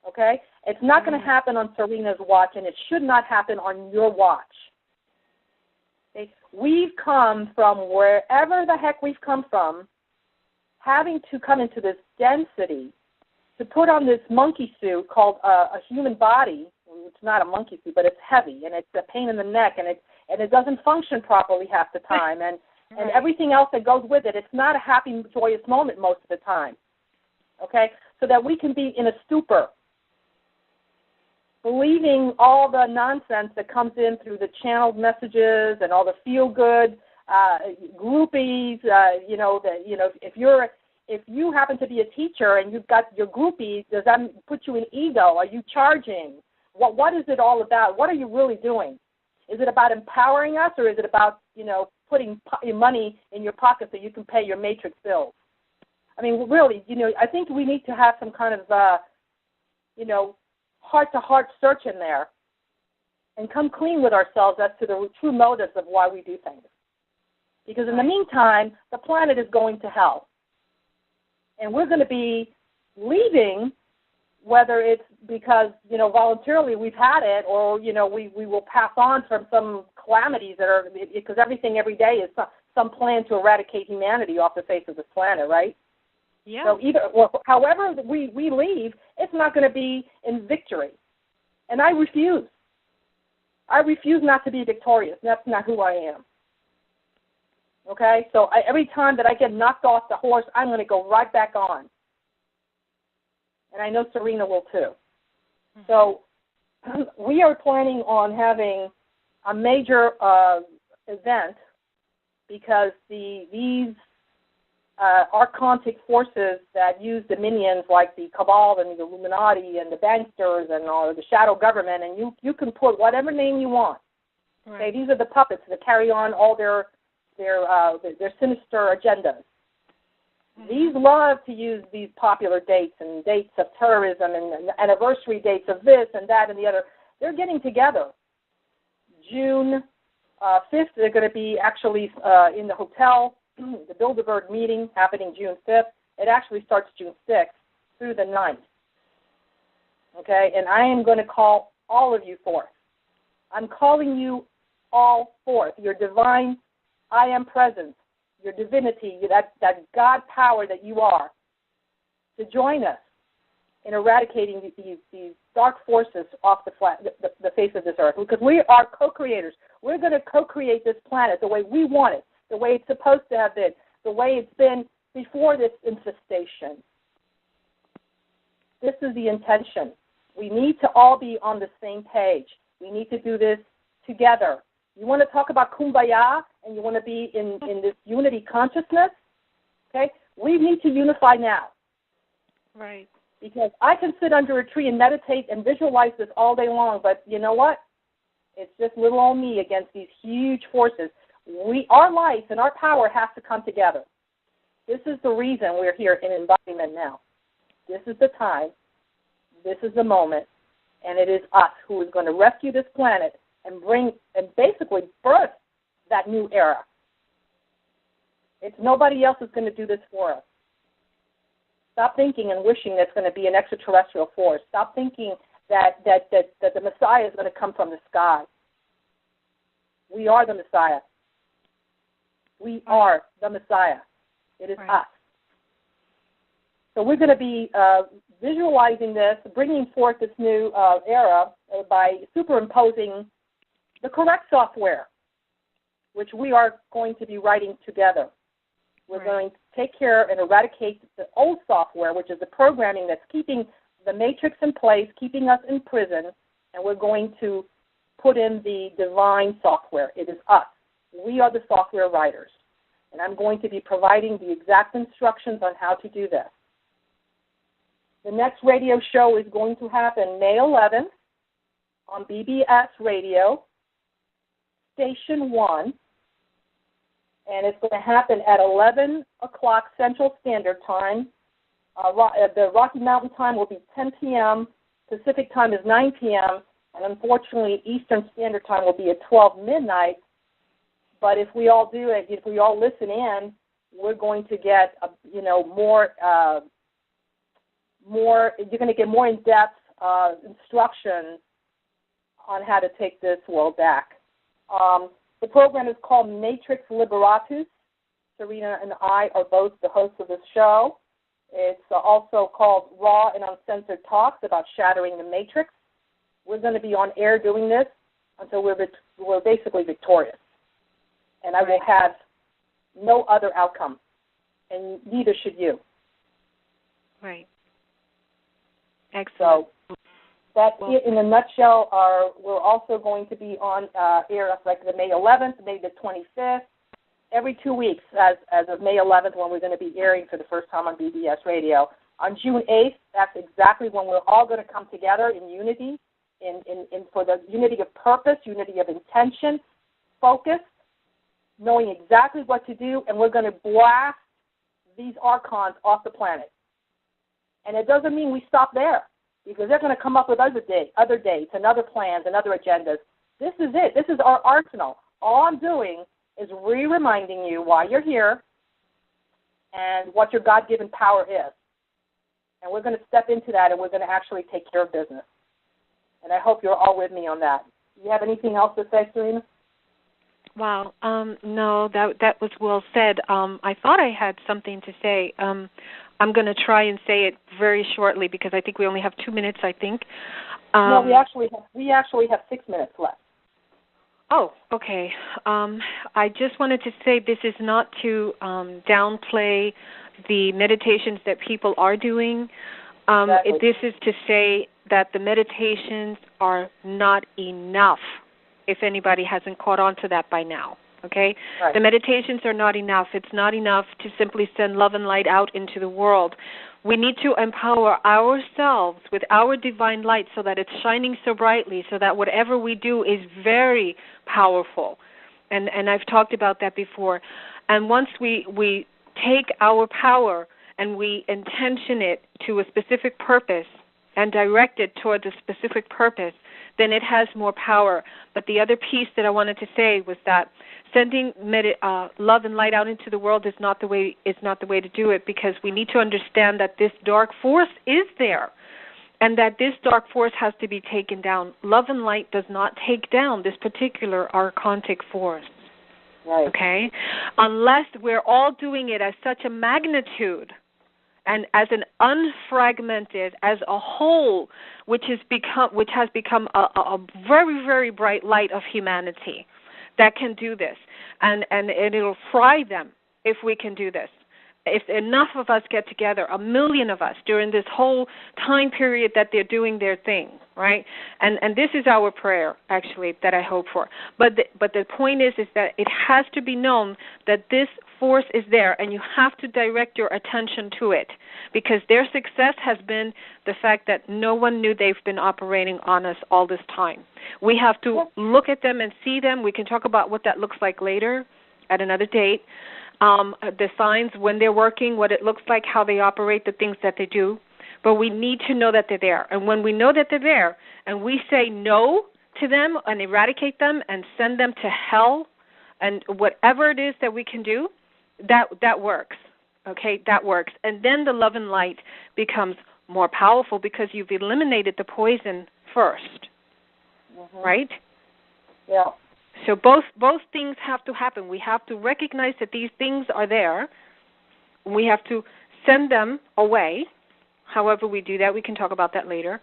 okay? It's not going to happen on Serena's watch, and it should not happen on your watch. Okay? We've come from wherever the heck we've come from, having to come into this density to put on this monkey suit called a human body. It's not a monkey suit, but it's heavy, and it's a pain in the neck, and it doesn't function properly half the time, and everything else that goes with it. It's not a happy, joyous moment most of the time, okay? So that we can be in a stupor, believing all the nonsense that comes in through the channeled messages and all the feel-good groupies. If you happen to be a teacher and you've got your groupies, does that put you in ego? Are you charging? What is it all about? What are you really doing? Is it about empowering us, or is it about, putting money in your pocket so you can pay your Matrix bills? I mean, really, I think we need to have some kind of, heart-to-heart search in there and come clean with ourselves as to the true motives of why we do things. Because in the meantime, the planet is going to hell. And we're going to be leaving, whether it's because, voluntarily we've had it, or, we will pass on from some calamities that are, because everything every day is some plan to eradicate humanity off the face of this planet, right? Yeah. So however we leave, it's not going to be in victory. And I refuse. I refuse not to be victorious. That's not who I am. Okay? So every time that I get knocked off the horse, I'm going to go right back on. And I know Serena will too. Mm-hmm. So we are planning on having a major event because these archontic forces that use dominions like the Cabal and the Illuminati and the banksters and the shadow government, and you can put whatever name you want. Right. Okay, these are the puppets that carry on all their sinister agendas. Mm-hmm. These love to use these popular dates and dates of terrorism and anniversary dates of this and that and the other. They're getting together. June 5th, they're going to be actually in the hotel, the Bilderberg meeting happening June 5th. It actually starts June 6th through the 9th. Okay, and I am going to call all of you forth. I'm calling you all forth, your divine I am presence, your divinity, that God power that you are, to join us in eradicating these dark forces off the face of this earth. Because we are co-creators. We're going to co-create this planet the way we want it, the way it's supposed to have been, the way it's been before this infestation. This is the intention. We need to all be on the same page. We need to do this together. You want to talk about kumbaya and you want to be in this unity consciousness, okay? We need to unify now. Right. Because I can sit under a tree and meditate and visualize this all day long, but you know what? It's just little old me against these huge forces. Our life and our power has to come together. This is the reason we're here in embodiment now. This is the time. This is the moment. And it is us who is going to rescue this planet and bring and basically birth that new era. It's nobody else is going to do this for us. Stop thinking and wishing that's going to be an extraterrestrial force. Stop thinking that the Messiah is going to come from the sky. We are the Messiah. We are the Messiah. It is us. So we're going to be visualizing this, bringing forth this new era by superimposing the correct software, which we are going to be writing together. We're going to take care and eradicate the old software, which is the programming that's keeping the matrix in place, keeping us in prison, and we're going to put in the divine software. It is us. We are the software writers. And I'm going to be providing the exact instructions on how to do this. The next radio show is going to happen May 11th on BBS Radio, Station 1. And it's going to happen at 11 o'clock Central Standard Time. The Rocky Mountain time will be 10 p.m. Pacific time is 9 p.m. And unfortunately, Eastern Standard Time will be at 12 midnight. But if we all do it, if we all listen in, we're going to get, more. You're going to get more in-depth instructions on how to take this world back. The program is called Matrix Liberatus. Serena and I are both the hosts of this show. It's also called Raw and Uncensored Talks about shattering the Matrix. We're going to be on air doing this until we're basically victorious. And I will have no other outcome, and neither should you. Right. Excellent. So that's it in a nutshell. We're also going to be on air like the May 11th, May the 25th, every 2 weeks as of May 11th when we're going to be airing for the first time on BBS Radio. On June 8th, that's exactly when we're all going to come together in unity, for the unity of purpose, unity of intention, focus, knowing exactly what to do, and we're going to blast these archons off the planet. And it doesn't mean we stop there, because they're going to come up with other dates and other plans and other agendas. This is it. This is our arsenal. All I'm doing is reminding you why you're here and what your God-given power is. And we're going to step into that, and we're going to actually take care of business. And I hope you're all with me on that. Do you have anything else to say, Serena? Wow. No, that was well said. I thought I had something to say. I'm going to try and say it very shortly because I think we only have 2 minutes, I think. No, we actually have 6 minutes left. Oh, okay. I just wanted to say this is not to downplay the meditations that people are doing. Exactly. This is to say that the meditations are not enough, if anybody hasn't caught on to that by now. Okay? Right. The meditations are not enough. It's not enough to simply send love and light out into the world. We need to empower ourselves with our divine light so that it's shining so brightly, so that whatever we do is very powerful. And I've talked about that before. And once we take our power and we intention it to a specific purpose and direct it towards a specific purpose, then it has more power. But the other piece that I wanted to say was that sending love and light out into the world is not the way to do it, because we need to understand that this dark force is there, and that this dark force has to be taken down. Love and light does not take down this particular archontic force. Right. Okay? Unless we're all doing it at such a magnitude and as an unfragmented, as a whole, which has become a very, very bright light of humanity that can do this, and it'll fry them if we can do this. If enough of us get together, 1 million of us, during this whole time period that they're doing their thing, right? And this is our prayer, actually, that I hope for. But the point is that it has to be known that this force is there, and you have to direct your attention to it, because their success has been the fact that no one knew they've been operating on us all this time. We have to look at them and see them. We can talk about what that looks like later at another date. The signs when they're working, what it looks like, how they operate, the things that they do. But we need to know that they're there. And when we know that they're there and we say no to them and eradicate them and send them to hell and whatever it is that we can do, that works. Okay, that works. And then the love and light becomes more powerful because you've eliminated the poison first. Mm-hmm. Right? Yeah. So both things have to happen. We have to recognize that these things are there. We have to send them away. However we do that, we can talk about that later.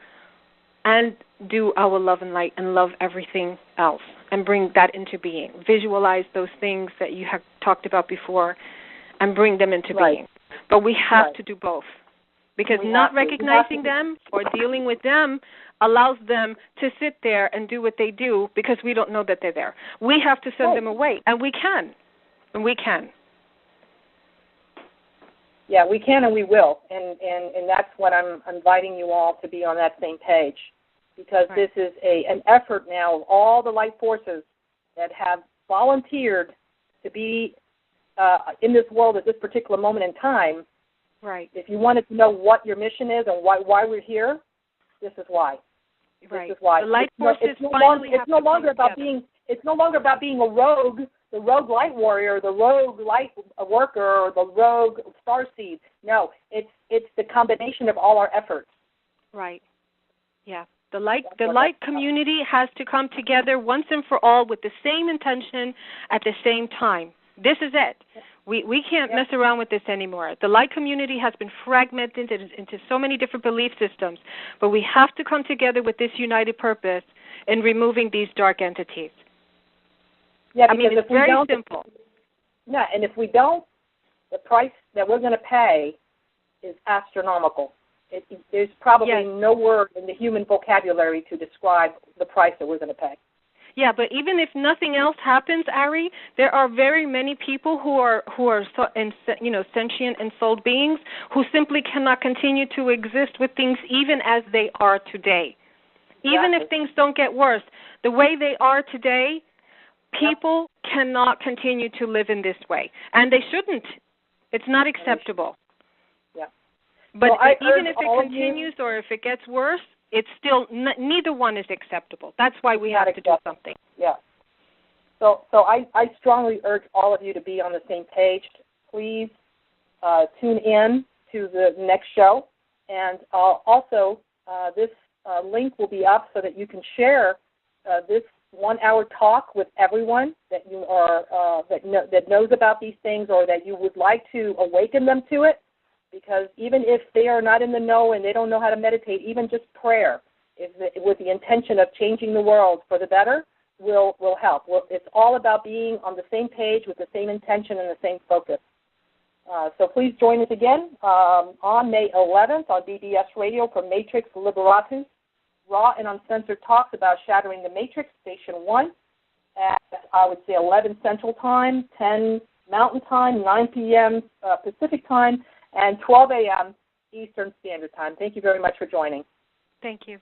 And do our love and light and love everything else and bring that into being. Visualize those things that you have talked about before and bring them into being. But we have to do both. Because not recognizing them or dealing with them allows them to sit there and do what they do because we don't know that they're there. We have to send them away, and we can. And we can. Yeah, we can and we will. And that's what I'm inviting you all to be on that same page, because this is an effort now of all the light forces that have volunteered to be in this world at this particular moment in time. Right. If you wanted to know what your mission is and why we're here, this is why. Right. This is why. The light forces it's no longer about being a rogue, the rogue light warrior, the rogue light worker, or the rogue starseed. No, it's the combination of all our efforts. Right. Yeah. The light community has to come together once and for all with the same intention at the same time. This is it. We can't mess around with this anymore. The light community has been fragmented into so many different belief systems, but we have to come together with this united purpose in removing these dark entities. Yeah, I mean, it's very simple. Yeah, and if we don't, the price that we're going to pay is astronomical. There's probably no word in the human vocabulary to describe the price that we're going to pay. Yeah, but even if nothing else happens, Ari, there are very many people who are sentient and soul beings who simply cannot continue to exist with things even as they are today. Exactly. Even if things don't get worse, the way they are today, people cannot continue to live in this way, and they shouldn't. It's not acceptable. Yeah. But even if it continues or if it gets worse, it's still neither one is acceptable. That's why we have to do something. Yeah. So I strongly urge all of you to be on the same page. Please tune in to the next show, and also this link will be up so that you can share this 1 hour talk with everyone that you are that knows about these things, or that you would like to awaken them to it. Because even if they are not in the know and they don't know how to meditate, even just prayer with the intention of changing the world for the better, will help. It's all about being on the same page with the same intention and the same focus. So please join us again on May 11th on BBS Radio for Matrix Liberatus, Raw and Uncensored Talks about Shattering the Matrix, Station 1, at, I would say, 11 Central Time, 10 Mountain Time, 9 p.m. Pacific Time, and 12 a.m. Eastern Standard Time. Thank you very much for joining. Thank you.